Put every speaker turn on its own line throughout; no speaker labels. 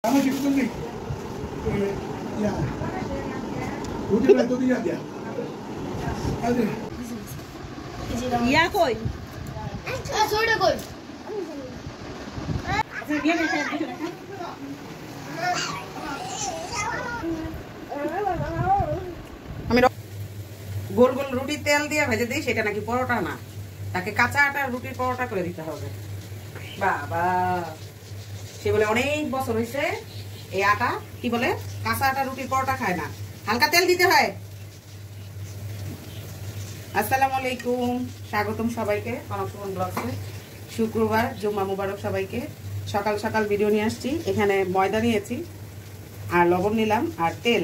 ইয়া কই
ছোট কই
আমি গোল গোল রুটি তেল দিয়ে ভেজে দিই, সেটা নাকি পরোটা না, তাকে কাঁচা আটার রুটির পরোটা করে দিতে হবে। বাবা, সে বলে অনেক বছর হয়েছে এই আটা কি বলে কাঁচা আটা রুটির পরোটা খায় না, হালকা তেল দিতে হয়। আসসালামু আলাইকুম, স্বাগতম সবাইকে কনক সুমন ব্লগসে। শুক্রবার, জুম্মা মুবারক সবাইকে। সকাল সকাল ভিডিও নিয়ে আসছি। এখানে ময়দা নিয়েছি আর লবণ নিলাম আর তেল,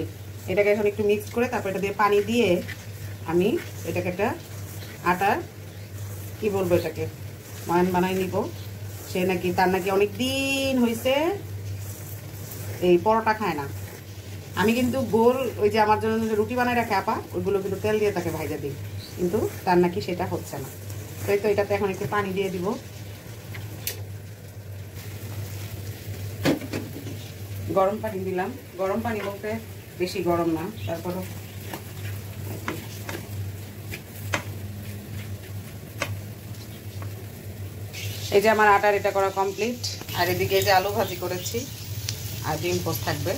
এটাকে এখন একটু মিক্স করে তারপর এটা দিয়ে পানি দিয়ে আমি এটাকে একটা আটার কি বলবো এটাকে ময়ান বানাই নিব। সে নাকি তার নাকি অনেক দিন হয়েছে এই পরোটা খায় না। আমি কিন্তু গোল ওই যে আমার জন্য রুটি বানাই রাখে আপা, ওইগুলো কিন্তু তেল দিয়ে তাকে ভাইজা দিই, কিন্তু তার নাকি সেটা হচ্ছে না। তো এই তো এটাতে এখন একটু পানি দিয়ে দিব। গরম পানি দিলাম, গরম পানি বলতে বেশি গরম না, তারপরও এই যে আমার আটার এটা করা কমপ্লিট। আর এদিকে এই যে আলু ভাজি করেছি আর ডিম পোস্ট থাকবে।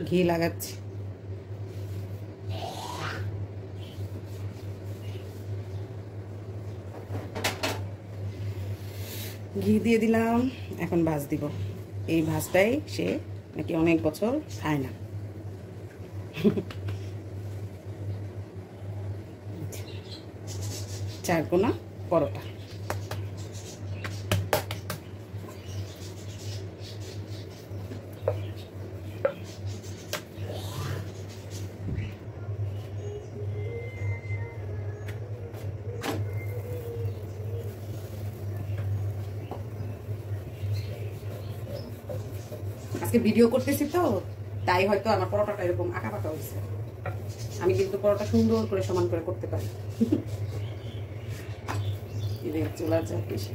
ঘি লাগাচ্ছি। ঘি দিয়ে দিলাম, এখন ভাজ দিব। এই ভাজটাই সে নাকি অনেক বছর খায় না। চারকোনা পরোটা। আজকে ভিডিও করতেছি তো তাই হয়তো আমার পরোটাটা এরকম আঁকা পাকা হয়েছে। আমি কিন্তু পরোটা সুন্দর করে সমান করে করতে পারি। চুলা চাপ বেশি।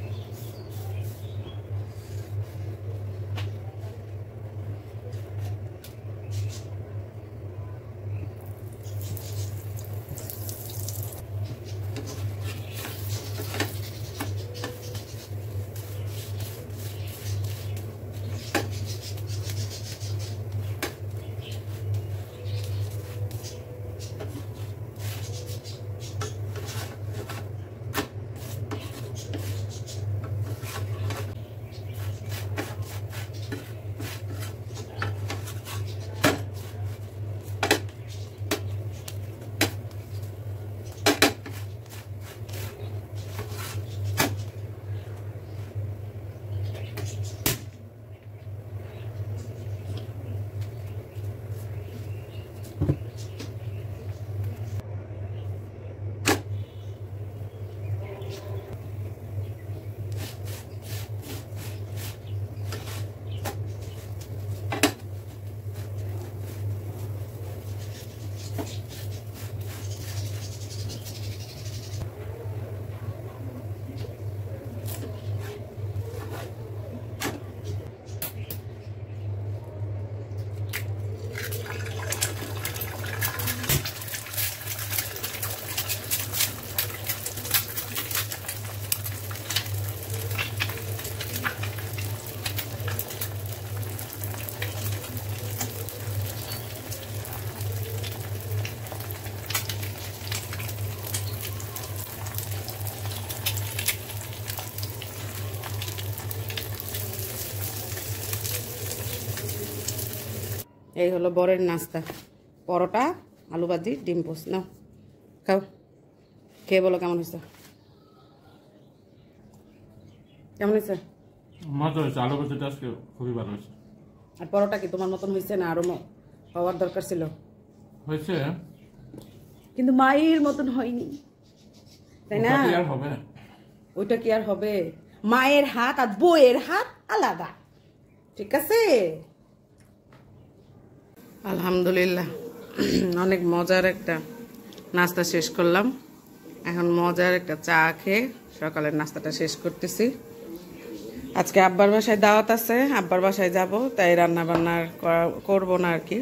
এই হলো বরের নাস্তা, পরোটা, আলু ভাজি, ডিম পোস্ট। নাও খাও, খেয়ে বলো কেমন হয়েছে। কেমন হয়েছে?
মজা হয়েছে, আলু ভাজিটা আজকে খুবই ভালো হয়েছে।
আর পরোটা কি তোমার মতন হয়েছে না আরো হওয়ার দরকার ছিল?
হয়েছে,
কিন্তু মায়ের মতন হয়নি, তাই না? ওইটা কি আর হবে? মায়ের হাত আর বউয়ের হাত আলাদা, ঠিক আছে? আলহামদুলিল্লাহ, অনেক মজার একটা নাস্তা শেষ করলাম। এখন মজার একটা চা খেয়ে সকালের নাস্তাটা শেষ করতেছি। আজকে আব্বার বাসায় দাওয়াত আছে, আব্বার বাসায় যাব, তাই রান্না বান্না করবো না আর কি।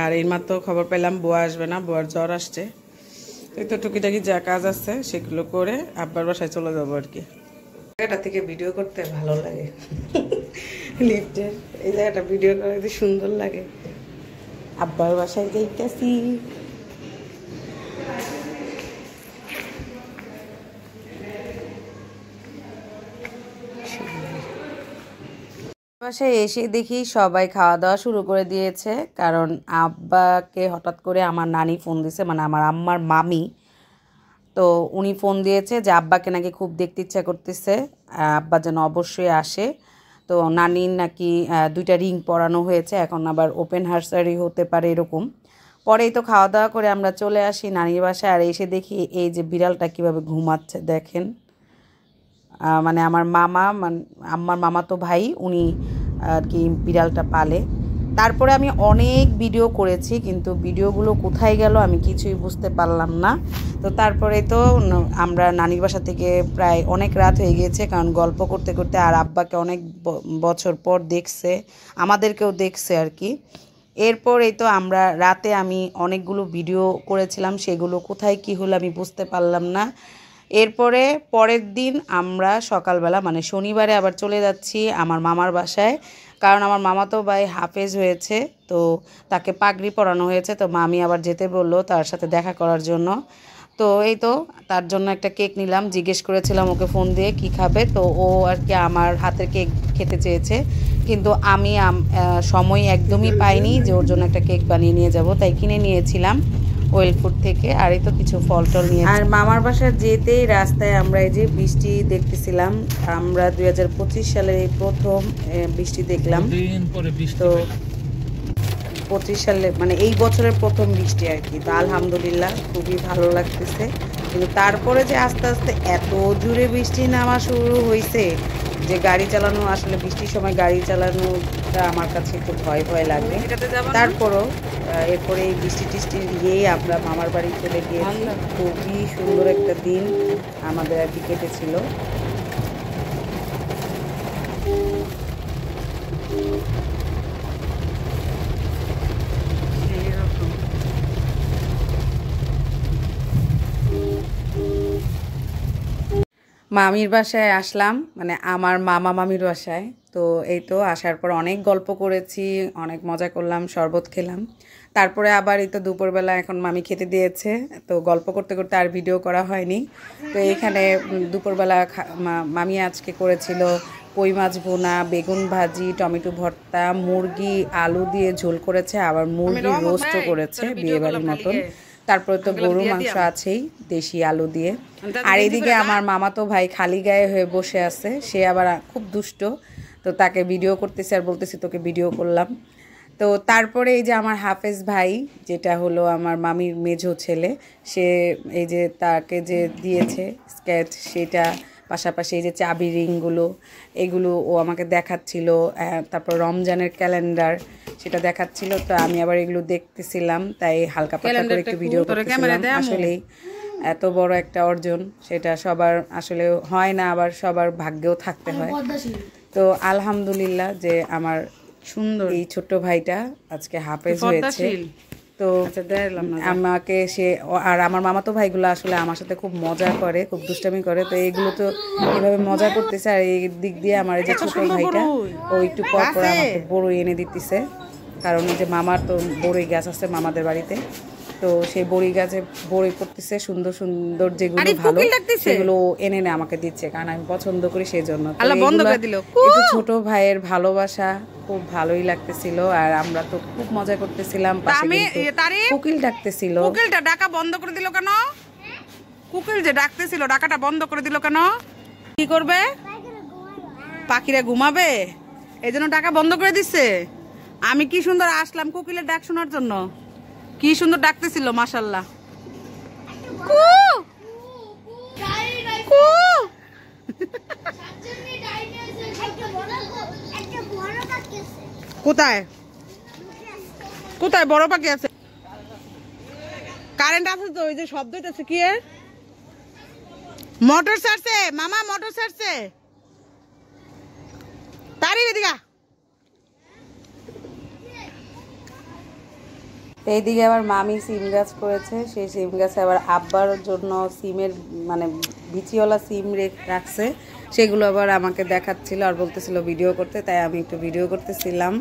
আর এইমাত্র খবর পেলাম বুয়া আসবে না, বুয়ার জ্বর আসছে। এই তো টুকিটাকি যা কাজ আছে সেগুলো করে আব্বার বাসায় চলে যাবো আর কি। জায়গাটা থেকে ভিডিও করতে ভালো লাগে, লিফটের এই জায়গাটা ভিডিও করতে সুন্দর লাগে। আব্বার বাসায় যাইতেছি। বাসায় এসে দেখি সবাই খাওয়া দাওয়া শুরু করে দিয়েছে, কারণ আব্বাকে হঠাৎ করে আমার নানি ফোন দিয়েছে, মানে আমার আম্মার মামি। তো উনি ফোন দিয়েছে যে আব্বাকে নাকি খুব দেখতে ইচ্ছা করতেছে, আব্বা যেন অবশ্যই আসে। তো নানির নাকি 2টা রিং পরানো হয়েছে, এখন আবার ওপেন হার্ট সার্জারি হতে পারে এরকম। পরেই তো খাওয়া দাওয়া করে আমরা চলে আসি নানির বাসায়। আর এসে দেখি এই যে বিড়ালটা কিভাবে ঘুমাচ্ছে দেখেন। মানে আমার মামা, মানে আমার মামাতো ভাই, উনি আর কি বিড়ালটা পালে। তারপরে আমি অনেক ভিডিও করেছি, কিন্তু ভিডিওগুলো কোথায় গেল আমি কিছুই বুঝতে পারলাম না। তো তারপরে তো আমরা নানির বাসা থেকে প্রায় অনেক রাত হয়ে গিয়েছে, কারণ গল্প করতে করতে, আর আব্বাকে অনেক বছর পর দেখছে, আমাদেরকেও দেখছে আর কি। এরপর তো আমরা রাতে আমি অনেকগুলো ভিডিও করেছিলাম, সেগুলো কোথায় কি হলো আমি বুঝতে পারলাম না। এরপরে পরের দিন আমরা সকালবেলা, মানে শনিবারে আবার চলে যাচ্ছি আমার মামার বাসায়, কারণ আমার মামাতো ভাই হাফেজ হয়েছে, তো তাকে পাগড়ি পরানো হয়েছে। তো মামি আবার যেতে বললো তার সাথে দেখা করার জন্য। তো এই তো তার জন্য একটা কেক নিলাম, জিজ্ঞেস করেছিলাম ওকে ফোন দিয়ে কি খাবে, তো ও আর কি আমার হাতের কেক খেতে চেয়েছে, কিন্তু আমি সময় একদমই পাইনি যে ওর জন্য একটা কেক বানিয়ে নিয়ে যাব, তাই কিনে নিয়েছিলাম ওয়েল ফুড থেকে। আর এই তো কিছু ফল টল নিয়ে, আর মামার বাসা যেতেই রাস্তায় আমরা এই যে বৃষ্টি দেখতেছিলাম। আমরা 2025 সালে প্রথম বৃষ্টি দেখলাম। তো 25 সালে মানে এই বছরের প্রথম বৃষ্টি আর কি। তো আলহামদুলিল্লাহ খুবই ভালো লাগতেছে। কিন্তু তারপরে যে আস্তে আস্তে এত জোরে বৃষ্টি নামা শুরু হয়েছে যে গাড়ি চালানো, আসলে বৃষ্টির সময় গাড়ি চালানোটা আমার কাছে একটু ভয় ভয় লাগে। তারপরও এরপরে এই বৃষ্টি টিষ্টি নিয়েই আমরা মামার বাড়ি চলে গিয়েছি। খুবই সুন্দর একটা দিন আমাদের আর কি কেটেছিল। মামির বাসায় আসলাম, মানে আমার মামা মামির বাসায়। তো এই তো আসার পর অনেক গল্প করেছি, অনেক মজা করলাম, শরবত খেলাম। তারপরে আবার এই তো দুপুরবেলা এখন মামি খেতে দিয়েছে, তো গল্প করতে করতে আর ভিডিও করা হয়নি। তো এইখানে দুপুরবেলা মামি আজকে করেছিল কই মাছ ভুনা, বেগুন ভাজি, টমেটো ভর্তা, মুরগি আলু দিয়ে ঝোল করেছে, আবার মুরগি রোস্টও করেছে বিয়েবাড়ির মতন। তারপরে তো গরু মাংস আছেই দেশি আলু দিয়ে। আর এদিকে আমার মামাতো ভাই খালি গায়ে হয়ে বসে আছে, সে আবার খুব দুষ্ট। তো তাকে ভিডিও করতেছি আর বলতেছি তোকে ভিডিও করলাম। তো তারপরে এই যে আমার হাফেজ ভাই, যেটা হলো আমার মামির মেজো ছেলে, সে এই যে তাকে যে দিয়েছে স্কেচ, সেটা পাশাপাশি এই যে চাবি রিংগুলো, এগুলো ও আমাকে দেখাচ্ছিল। তারপর রমজানের ক্যালেন্ডার সেটা দেখাচ্ছিল। তো আমি আবার এগুলো দেখতেছিলাম, তাই হালকা পাতলা করে একটু ভিডিও করতেছিলাম। আসলেই এত বড় একটা অর্জন, সেটা সবার আসলে হয় না, আবার সবার ভাগ্যেও থাকতে হয়। তো আলহামদুলিল্লাহ যে আমার সুন্দর এই ছোট্ট ভাইটা আজকে হাফেজ হয়েছে। তো আমাকে সে আর আমার মামাতো ভাইগুলো আসলে আমার সাথে খুব মজা করে, খুব দুষ্টামি করে। তো এইগুলো তো এভাবে মজা করতেছে। আর এই দিক দিয়ে আমার এই যে ছোট ভাইটা, ও একটু পর পর আমাকে বড়ই এনে দিতেছে, কারণ এই যে মামার তো বড়ই গাছ আছে মামাদের বাড়িতে। তো সেই বড়ি গাছে বড়ি করতেছে, সুন্দর সুন্দর যেগুলো ভালো সেগুলো এনে এনে আমাকে দিচ্ছে, কারণ আমি পছন্দ করি সেই জন্য। ছোট ভাইয়ের ভালোবাসা খুব ভালোই লাগতেছিল। আর আমরা তো খুব মজা করতেছিলাম। কুকিল ডাকতেছিল, কুকিলটা ডাকা বন্ধ করে দিল কেন? কুকিল যে ডাকতেছিল ডাকাটা বন্ধ করে দিল কেন? কি করবে? পাখিরা ঘুমাবে এই জন্য ডাকা বন্ধ করে দিচ্ছে। আমি কি সুন্দর আসলাম কোকিলের ডাক শোনার জন্য, কি সুন্দর ডাকতেছিল মাশাআল্লাহ। কু কু কোথায় কোথায় বড় পাখি আছে? কারেন্ট আছে তো, ওই যে শব্দ হইতেছে কি এর? মোটর ছাড়ছে মামা, মোটর ছাড়ছে। তারই এদিকে এইদিকে আবার মামি সিম গাছ করেছে, সেই সিম গাছে আবার আব্বার জন্য সিমের মানে বিচিওয়ালা সিম রাখছে, সেগুলো আবার আমাকে দেখাচ্ছিল আর বলতেছিল ভিডিও করতে, তাই আমি একটু ভিডিও করতেছিলাম।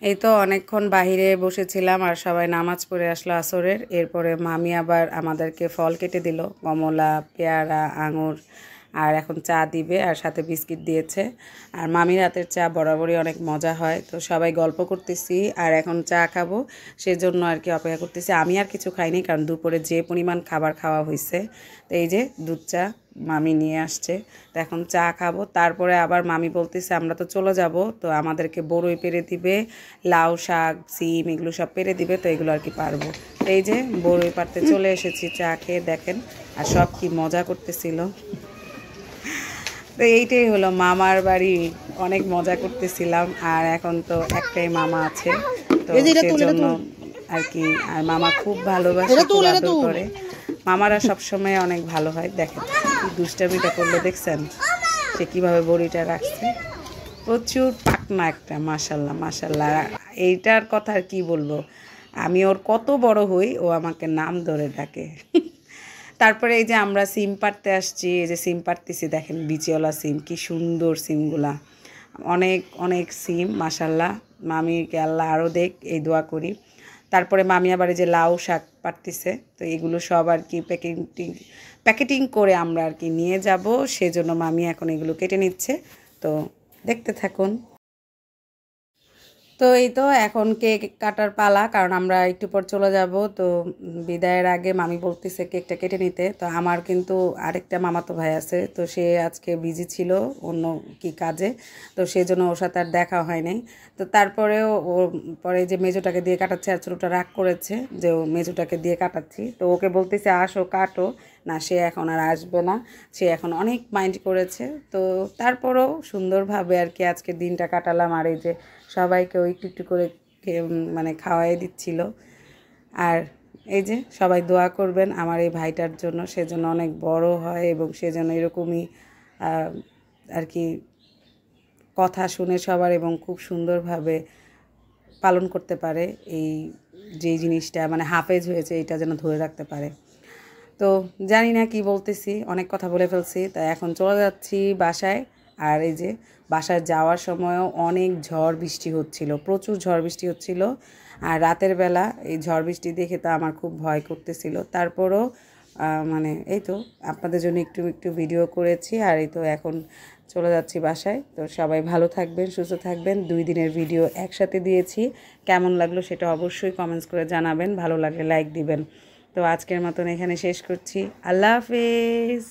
এই তো অনেকক্ষণ বাহিরে বসেছিলাম আর সবাই নামাজ পড়ে আসলো আসরের। এরপরে মামি আবার আমাদেরকে ফল কেটে দিল, কমলা, পেয়ারা, আঙুর, আর এখন চা দিবে আর সাথে বিস্কিট দিয়েছে। আর মামির হাতের চা বরাবরই অনেক মজা হয়, তো সবাই গল্প করতেছি আর এখন চা খাবো, সেজন্য আর কি অপেক্ষা করতেছি। আমি আর কিছু খাইনি, কারণ দুপুরে যে পরিমাণ খাবার খাওয়া হয়েছে। তো এই যে দুধ চা মামি নিয়ে আসছে, তো এখন চা খাবো। তারপরে আবার মামি বলতেছে আমরা তো চলে যাব, তো আমাদেরকে বড়ই পেরে দিবে, লাউ শাক, সিম এগুলো সব পেরে দিবে, তো এগুলো আর কি পারবো। তো এই যে বড়ই পারতে চলে এসেছি চা খেয়ে, দেখেন আর সব কি মজা করতেছিল। তো এইটাই হলো মামার বাড়ি, অনেক মজা করতেছিলাম। আর এখন তো একটাই মামা আছে, তো সেজন্য আর কি। আর মামা খুব ভালোবাসে, খুব আদর করে। মামারা সবসময় অনেক ভালো হয়। দেখেন কি দুষ্টামিটা করলো, দেখছেন সে কিভাবে বড়িটা রাখছে। প্রচুর পাকনা একটা, মাশাল্লাহ মাশাল্লাহ। এইটার কথা আর কি বলবো, আমি ওর কত বড় হই ও আমাকে নাম ধরে ডাকে। তারপরে এই যে আমরা সিম পাড়তে আসছি, এই যে সিম পাড়তেছি, দেখেন বিচিওয়ালা সিম, কি সুন্দর সিমগুলা, অনেক অনেক সিম মাশাল্লাহ। মামিকে আল্লাহ আরও দেখ, এই দোয়া করি। তারপরে মামি আবার এই যে লাউ শাক পাড়তেছে, তো এগুলো সব আর কি প্যাকেটিং করে আমরা আর কি নিয়ে যাব, সেজন্য মামি এখন এগুলো কেটে নিচ্ছে, তো দেখতে থাকুন। তো এই তো এখন কেক কাটার পালা, কারণ আমরা একটু পর চলে যাব। তো বিদায়ের আগে মামি বলতেছে কেকটা কেটে নিতে। তো আমার কিন্তু আরেকটা মামাতো ভাই আছে, তো সে আজকে বিজি ছিল অন্য কি কাজে, তো সেই জন্য ওর সাথে আর দেখা হয় নাই। তো তারপরেও ও পরে যে মেজোটাকে দিয়ে কাটাচ্ছে, আর ছোটোটা রাগ করেছে যে ও মেজোটাকে দিয়ে কাটাচ্ছি, তো ওকে বলতেছে আসো কাটো, না সে এখন আর আসবে না, সে এখন অনেক মাইন্ড করেছে। তো তারপরেও সুন্দরভাবে আর কি আজকের দিনটা কাটালাম। আর এই যে সবাইকে একটু একটু করে মানে খাওয়াই দিচ্ছিল। আর এই যে সবাই দোয়া করবেন আমার এই ভাইটার জন্য, সেজন্য অনেক বড় হয় এবং সেজন্য এরকমই আর কি কথা শুনে সবার এবং খুব সুন্দরভাবে পালন করতে পারে। এই যে জিনিসটা মানে হাফেজ হয়েছে, এটা যেন ধরে রাখতে পারে। তো জানি না কি বলতেছি, অনেক কথা বলে ফেলছি, তাই এখন চলে যাচ্ছি বাসায়। আর এই যে বাসায় যাওয়ার সময়ও অনেক ঝড় বৃষ্টি হচ্ছিল, প্রচুর ঝড় বৃষ্টি হচ্ছিল। আর রাতের বেলা এই ঝড় বৃষ্টি দেখে তো আমার খুব ভয় করতেছিল। তারপরও মানে এই তো আপনাদের জন্য একটু একটু ভিডিও করেছি। আর এই তো এখন চলে যাচ্ছি বাসায়। তো সবাই ভালো থাকবেন, সুস্থ থাকবেন। 2 দিনের ভিডিও একসাথে দিয়েছি, কেমন লাগলো সেটা অবশ্যই কমেন্টস করে জানাবেন, ভালো লাগলে লাইক দিবেন। তো আজকের মতন এখানে শেষ করছি, আল্লাহ হাফেজ।